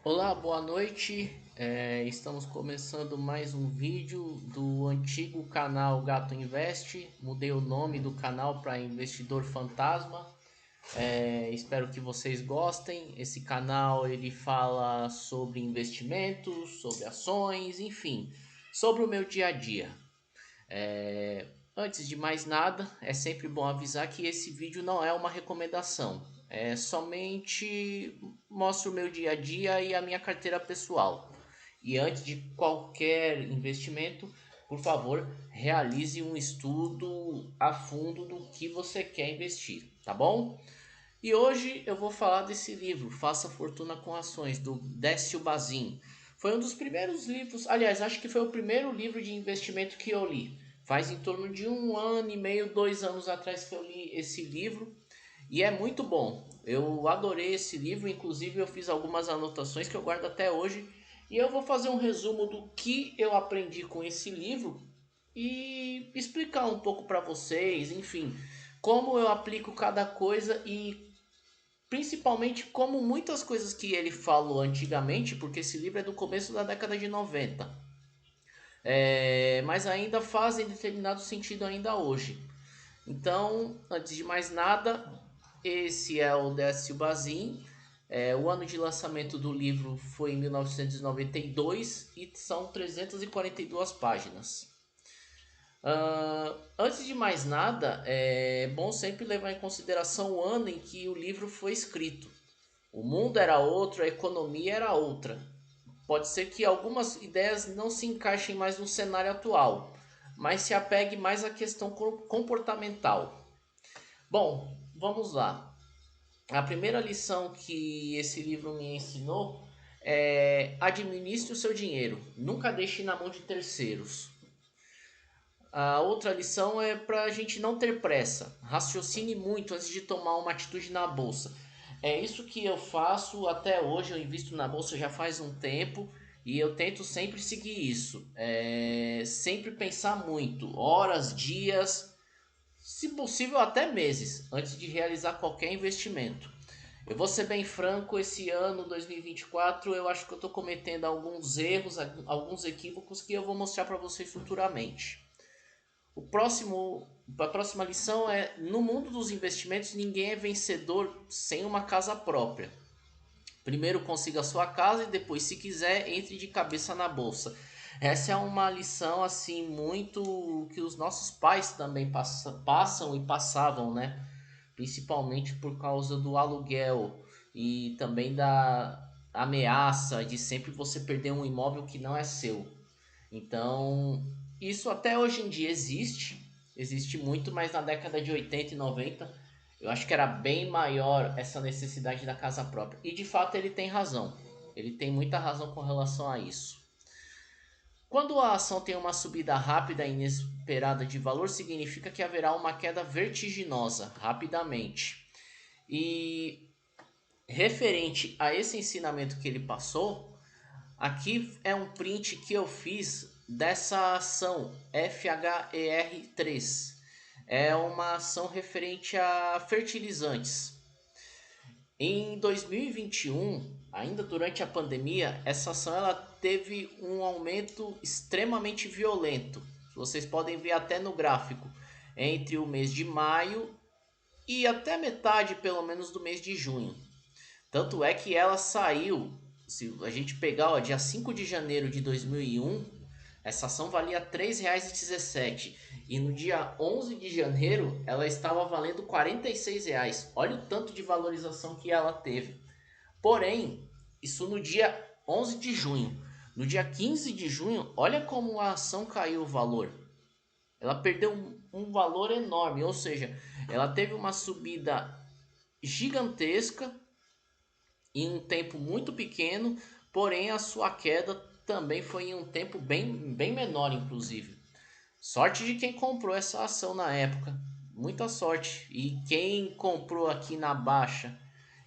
Olá, boa noite. Estamos começando mais um vídeo do antigo canal Gato Invest. Mudei o nome do canal para Investidor Fantasma. Espero que vocês gostem. Esse canal ele fala sobre investimentos, sobre ações, enfim, sobre o meu dia a dia. Antes de mais nada, é sempre bom avisar que esse vídeo não é uma recomendação. É somente mostro o meu dia a dia e a minha carteira pessoal. E antes de qualquer investimento, por favor, realize um estudo a fundo do que você quer investir, tá bom? E hoje eu vou falar desse livro, Faça Fortuna com Ações, do Décio Bazin. Foi um dos primeiros livros, aliás, acho que foi o primeiro livro de investimento que eu li. Faz em torno de 1 ano e meio, 2 anos atrás que eu li esse livro. E é muito bom. Eu adorei esse livro, inclusive eu fiz algumas anotações que eu guardo até hoje. E eu vou fazer um resumo do que eu aprendi com esse livro e explicar um pouco para vocês, enfim, como eu aplico cada coisa e principalmente como muitas coisas que ele falou antigamente, porque esse livro é do começo da década de 90, mas ainda fazem determinado sentido ainda hoje. Então, antes de mais nada, esse é o Décio Bazin. O ano de lançamento do livro foi em 1992 e são 342 páginas. Antes de mais nada, é bom sempre levar em consideração o ano em que o livro foi escrito. O mundo era outro, a economia era outra. Pode ser que algumas ideias não se encaixem mais no cenário atual, mas se apegue mais à questão comportamental. Bom, vamos lá. A primeira lição que esse livro me ensinou é: administre o seu dinheiro, nunca deixe na mão de terceiros. A outra lição é para a gente não ter pressa, raciocine muito antes de tomar uma atitude na bolsa. É isso que eu faço até hoje, eu invisto na bolsa já faz um tempo e eu tento sempre seguir isso. Sempre pensar muito, horas, dias, se possível até meses, antes de realizar qualquer investimento. Eu vou ser bem franco, esse ano 2024 eu acho que eu estou cometendo alguns erros, alguns equívocos que eu vou mostrar para vocês futuramente. A próxima lição é: no mundo dos investimentos ninguém é vencedor sem uma casa própria. Primeiro consiga a sua casa e depois, se quiser, entre de cabeça na bolsa. Essa é uma lição assim muito que os nossos pais também passam e passavam, né? Principalmente por causa do aluguel e também da ameaça de sempre você perder um imóvel que não é seu. Então, isso até hoje em dia existe muito, mas na década de 80 e 90 eu acho que era bem maior essa necessidade da casa própria. E de fato ele tem razão. Ele tem muita razão com relação a isso. Quando a ação tem uma subida rápida e inesperada de valor, significa que haverá uma queda vertiginosa rapidamente. E referente a esse ensinamento que ele passou, aqui é um print que eu fiz dessa ação FHER3. É uma ação referente a fertilizantes. Em 2021, ainda durante a pandemia, essa ação ela teve um aumento extremamente violento. Vocês podem ver até no gráfico, entre o mês de maio e até metade, pelo menos, do mês de junho. Tanto é que ela saiu, se a gente pegar o dia 5 de janeiro de 2001, essa ação valia R$ 3,17 e no dia 11 de janeiro ela estava valendo R$ 46. Olha o tanto de valorização que ela teve. Porém, isso no dia 11 de junho. No dia 15 de junho, olha como a ação caiu o valor. Ela perdeu um valor enorme, ou seja, ela teve uma subida gigantesca em um tempo muito pequeno, porém a sua queda também foi em um tempo bem menor, inclusive. Sorte de quem comprou essa ação na época, muita sorte. E quem comprou aqui na baixa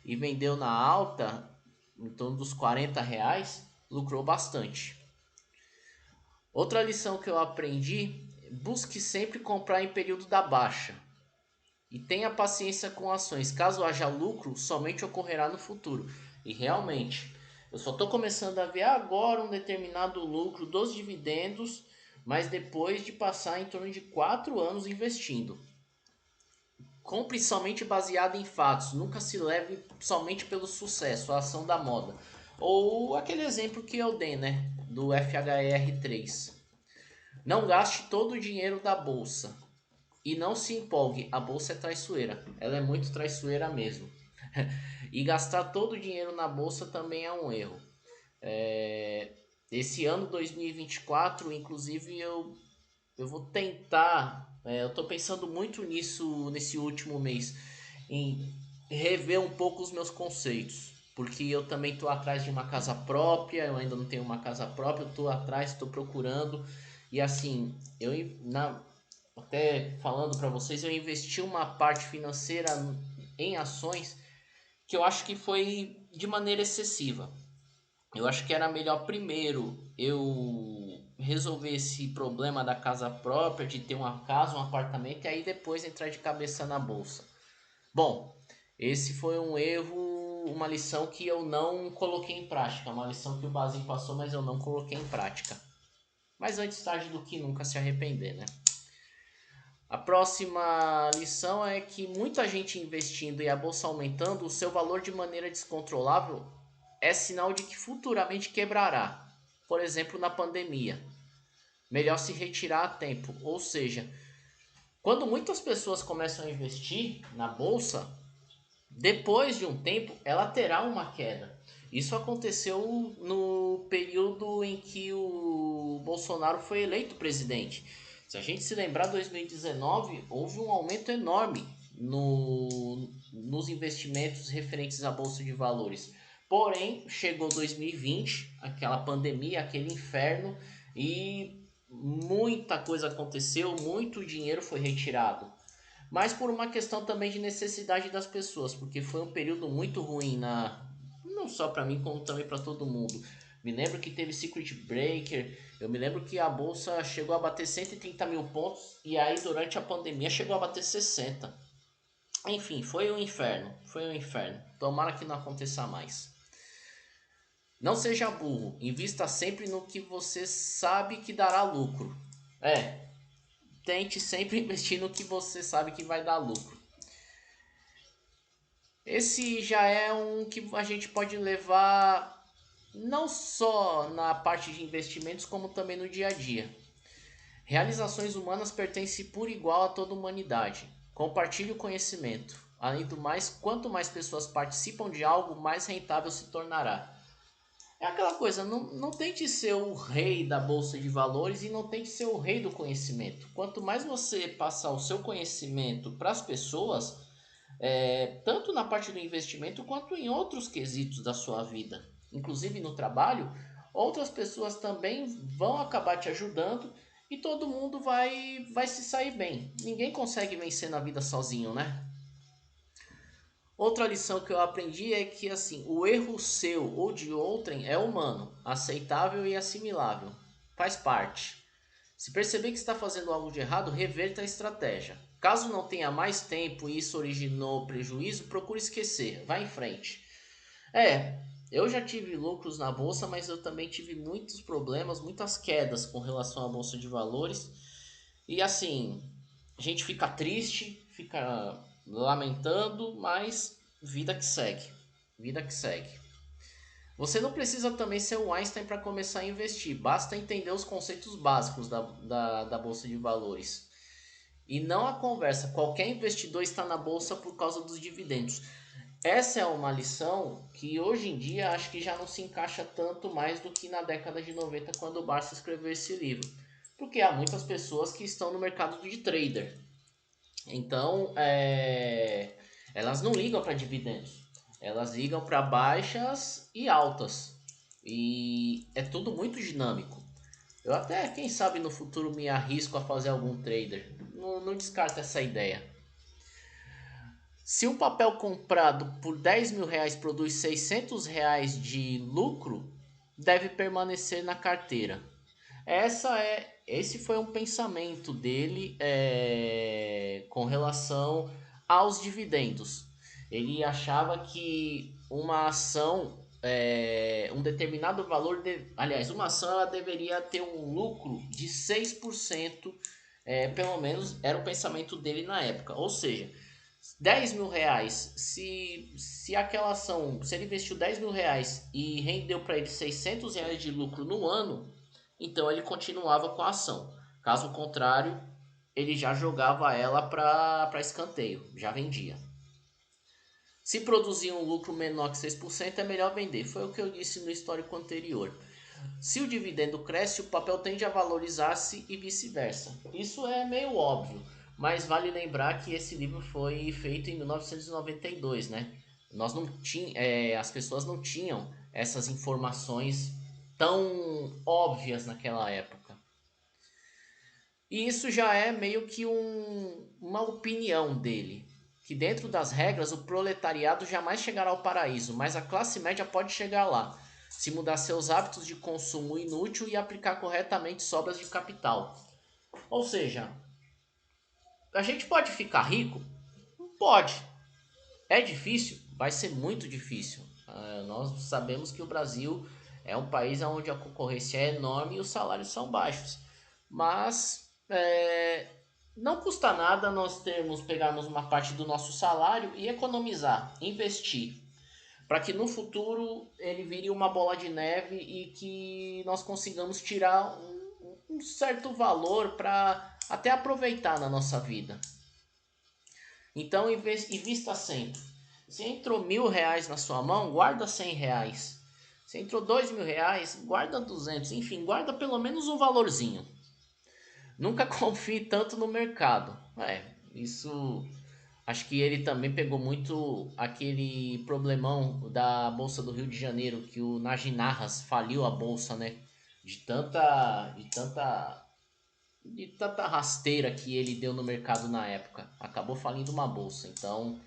e vendeu na alta, em torno dos R$ 40, lucrou bastante. Outra lição que eu aprendi: busque sempre comprar em período da baixa. E tenha paciência com ações, caso haja lucro, somente ocorrerá no futuro. E realmente, Eu só estou começando a ver agora um determinado lucro dos dividendos, mas depois de passar em torno de 4 anos investindo. Compre somente baseado em fatos, nunca se leve somente pelo sucesso, a ação da moda. Ou aquele exemplo que eu dei, né? Do FHR3. Não gaste todo o dinheiro da bolsa. E não se empolgue, a bolsa é traiçoeira. Ela é muito traiçoeira mesmo. E gastar todo o dinheiro na bolsa também é um erro. É, Esse ano 2024, inclusive, eu vou tentar. Eu estou pensando muito nisso nesse último mês, em rever um pouco os meus conceitos. Porque eu também estou atrás de uma casa própria, eu ainda não tenho uma casa própria, eu estou atrás, estou procurando. E assim, até falando para vocês, eu investi uma parte financeira em ações que eu acho que foi de maneira excessiva. Eu acho que era melhor primeiro eu resolver esse problema da casa própria, de ter uma casa, um apartamento, e aí depois entrar de cabeça na bolsa. Bom, esse foi um erro, uma lição que eu não coloquei em prática, uma lição que o Basim passou, mas eu não coloquei em prática. Mas antes tarde do que nunca se arrepender, né? A próxima lição é que muita gente investindo e a bolsa aumentando o seu valor de maneira descontrolável é sinal de que futuramente quebrará. Por exemplo, na pandemia. Melhor se retirar a tempo. Ou seja, quando muitas pessoas começam a investir na bolsa, depois de um tempo ela terá uma queda. Isso aconteceu no período em que o Bolsonaro foi eleito presidente. Se a gente se lembrar, 2019 houve um aumento enorme nos investimentos referentes à Bolsa de Valores. Porém, chegou 2020, aquela pandemia, aquele inferno, e muita coisa aconteceu, muito dinheiro foi retirado. Mas por uma questão também de necessidade das pessoas, porque foi um período muito ruim não só para mim como também para todo mundo. Me lembro que teve Circuit Breaker, eu me lembro que a bolsa chegou a bater 130 mil pontos e aí durante a pandemia chegou a bater 60. Enfim, foi um inferno, foi um inferno. Tomara que não aconteça mais. Não seja burro, invista sempre no que você sabe que dará lucro. Tente sempre investir no que você sabe que vai dar lucro. Esse já é um que a gente pode levar não só na parte de investimentos, como também no dia a dia. Realizações humanas pertencem por igual a toda a humanidade. Compartilhe o conhecimento. Além do mais, quanto mais pessoas participam de algo, mais rentável se tornará. É aquela coisa, não tente ser o rei da bolsa de valores e não tente ser o rei do conhecimento. Quanto mais você passar o seu conhecimento para as pessoas, tanto na parte do investimento quanto em outros quesitos da sua vida, inclusive no trabalho, outras pessoas também vão acabar te ajudando e todo mundo vai se sair bem. Ninguém consegue vencer na vida sozinho, né? Outra lição que eu aprendi é que assim, o erro seu ou de outrem é humano, aceitável e assimilável. Faz parte. Se perceber que está fazendo algo de errado, reverta a estratégia. Caso não tenha mais tempo e isso originou prejuízo, procure esquecer. Vá em frente. Eu já tive lucros na bolsa, mas eu também tive muitos problemas, muitas quedas com relação à bolsa de valores. E assim, a gente fica triste, fica lamentando, mas vida que segue. Vida que segue. Você não precisa também ser um Einstein para começar a investir, basta entender os conceitos básicos da Bolsa de Valores. E não a conversa, qualquer investidor está na Bolsa por causa dos dividendos. Essa é uma lição que hoje em dia acho que já não se encaixa tanto mais do que na década de 90 quando o Barça escreveu esse livro. Porque há muitas pessoas que estão no mercado de trader. Então, elas não ligam para dividendos. Elas ligam para baixas e altas. E é tudo muito dinâmico. Eu até, quem sabe, no futuro me arrisco a fazer algum trader. Não descarto essa ideia. Se um papel comprado por 10 mil reais produz 600 reais de lucro, deve permanecer na carteira. Esse foi um pensamento dele com relação aos dividendos. Ele achava que uma ação um determinado valor, aliás, uma ação ela deveria ter um lucro de 6%, pelo menos era o pensamento dele na época. Ou seja, 10 mil reais, se aquela ação, se ele investiu 10 mil reais e rendeu para ele 600 reais de lucro no ano, então ele continuava com a ação. Caso contrário, ele já jogava ela para escanteio, já vendia. Se produzir um lucro menor que 6%, é melhor vender. Foi o que eu disse no histórico anterior. Se o dividendo cresce, o papel tende a valorizar-se e vice-versa. Isso é meio óbvio, mas vale lembrar que esse livro foi feito em 1992, né? Nós não as pessoas não tinham essas informações tão óbvias naquela época. E isso já é meio que uma opinião dele, que dentro das regras o proletariado jamais chegará ao paraíso, mas a classe média pode chegar lá, se mudar seus hábitos de consumo inútil e aplicar corretamente sobras de capital. Ou seja, a gente pode ficar rico? Pode. É difícil? Vai ser muito difícil. Nós sabemos que o Brasil é um país onde a concorrência é enorme e os salários são baixos. Mas não custa nada nós pegarmos uma parte do nosso salário e economizar, investir, para que no futuro ele vire uma bola de neve e que nós consigamos tirar um certo valor para até aproveitar na nossa vida. Então invista sempre. Se entrou R$ 1.000 na sua mão, guarda R$ 100. Se entrou R$ 2.000, guarda 200. Enfim, guarda pelo menos um valorzinho. Nunca confie tanto no mercado. Isso. Acho que ele também pegou muito aquele problemão da Bolsa do Rio de Janeiro, que o Najinarras faliu a bolsa, né? De tanta rasteira que ele deu no mercado na época. Acabou falindo uma bolsa. Então,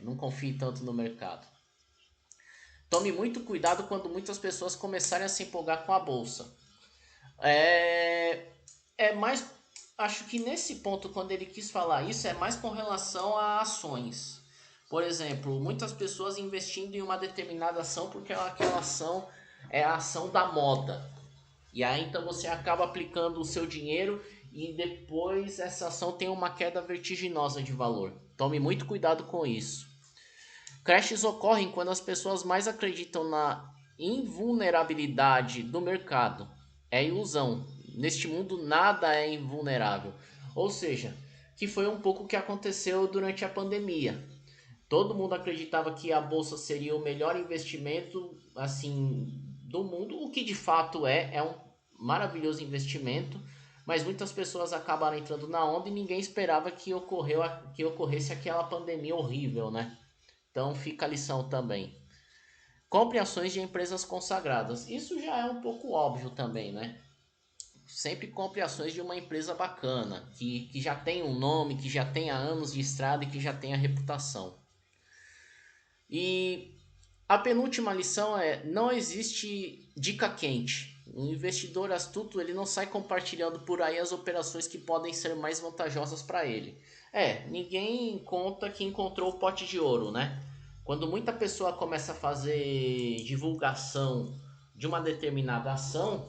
não confie tanto no mercado. Tome muito cuidado quando muitas pessoas começarem a se empolgar com a bolsa. Mais. Acho que nesse ponto, quando ele quis falar isso, é mais com relação a ações. Por exemplo, muitas pessoas investindo em uma determinada ação porque aquela ação é a ação da moda. E aí então você acaba aplicando o seu dinheiro e depois essa ação tem uma queda vertiginosa de valor. Tome muito cuidado com isso. Crashes ocorrem quando as pessoas mais acreditam na invulnerabilidade do mercado. É ilusão. Neste mundo nada é invulnerável. Ou seja, que foi um pouco o que aconteceu durante a pandemia. Todo mundo acreditava que a bolsa seria o melhor investimento assim do mundo, o que de fato é um maravilhoso investimento, mas muitas pessoas acabaram entrando na onda e ninguém esperava que ocorresse aquela pandemia horrível, né? Então fica a lição também. Compre ações de empresas consagradas. Isso já é um pouco óbvio também, né? Sempre compre ações de uma empresa bacana, que já tem um nome, que já tenha anos de estrada e que já tenha reputação. E a penúltima lição é: não existe dica quente. Um investidor astuto ele não sai compartilhando por aí as operações que podem ser mais vantajosas para ele. Ninguém conta que encontrou o pote de ouro, né? Quando muita pessoa começa a fazer divulgação de uma determinada ação,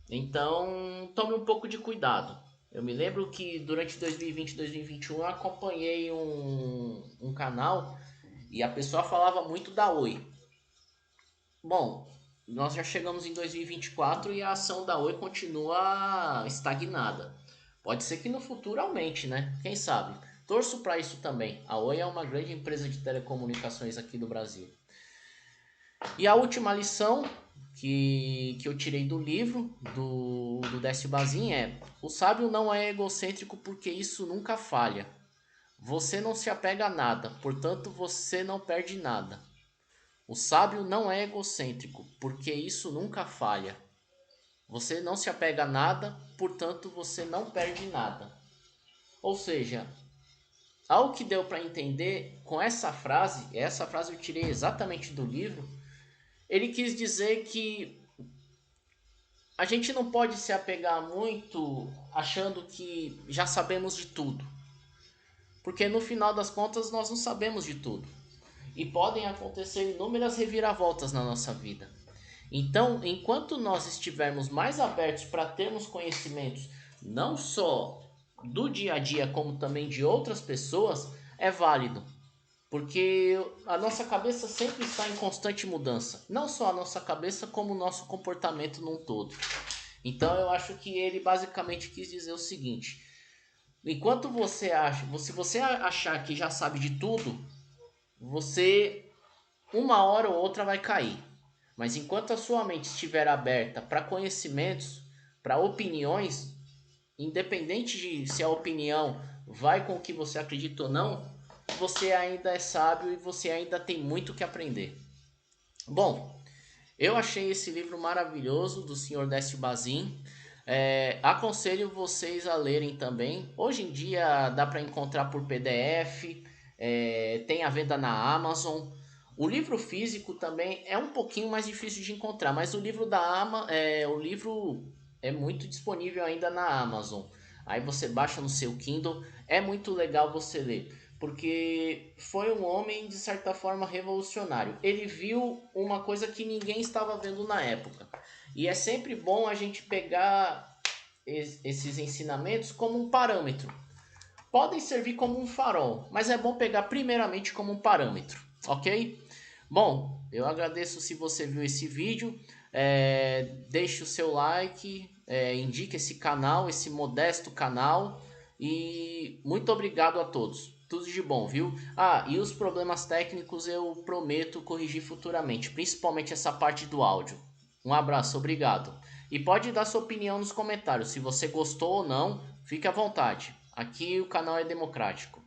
então tome um pouco de cuidado. Eu me lembro que durante 2020 e 2021 eu acompanhei um canal e a pessoa falava muito da Oi. Bom, nós já chegamos em 2024 e a ação da Oi continua estagnada. Pode ser que no futuro aumente, né? Quem sabe? Torço para isso também. A Oi é uma grande empresa de telecomunicações aqui do Brasil. E a última lição que eu tirei do livro do Décio Bazin é: o sábio não é egocêntrico porque isso nunca falha. Você não se apega a nada, portanto você não perde nada. O sábio não é egocêntrico, porque isso nunca falha. Você não se apega a nada, portanto você não perde nada. Ou seja, ao que deu para entender com essa frase eu tirei exatamente do livro, ele quis dizer que a gente não pode se apegar muito achando que já sabemos de tudo. Porque no final das contas nós não sabemos de tudo. e podem acontecer inúmeras reviravoltas na nossa vida. Então, enquanto nós estivermos mais abertos para termos conhecimentos, não só do dia a dia, como também de outras pessoas, é válido. Porque a nossa cabeça sempre está em constante mudança. Não só a nossa cabeça, como o nosso comportamento num todo. Então eu acho que ele basicamente quis dizer o seguinte: enquanto você acha, se você achar que já sabe de tudo, você uma hora ou outra vai cair. Mas enquanto a sua mente estiver aberta para conhecimentos, para opiniões, independente de se a opinião vai com o que você acredita ou não, você ainda é sábio e você ainda tem muito que aprender. Bom, eu achei esse livro maravilhoso do Sr. Décio Bazin. Aconselho vocês a lerem também. Hoje em dia dá para encontrar por PDF, tem a venda na Amazon. O livro físico também é um pouquinho mais difícil de encontrar, mas o livro é muito disponível ainda na Amazon. Aí você baixa no seu Kindle, é muito legal você ler, porque foi um homem de certa forma revolucionário. Ele viu uma coisa que ninguém estava vendo na época. E é sempre bom a gente pegar esses ensinamentos como um parâmetro. Podem servir como um farol, mas é bom pegar primeiramente como um parâmetro, ok? Bom, eu agradeço se você viu esse vídeo, deixe o seu like, indique esse canal, esse modesto canal, e muito obrigado a todos. Tudo de bom, viu? Ah, e os problemas técnicos eu prometo corrigir futuramente, principalmente essa parte do áudio. Um abraço, obrigado. E pode dar sua opinião nos comentários, se você gostou ou não, fique à vontade. Aqui o canal é democrático.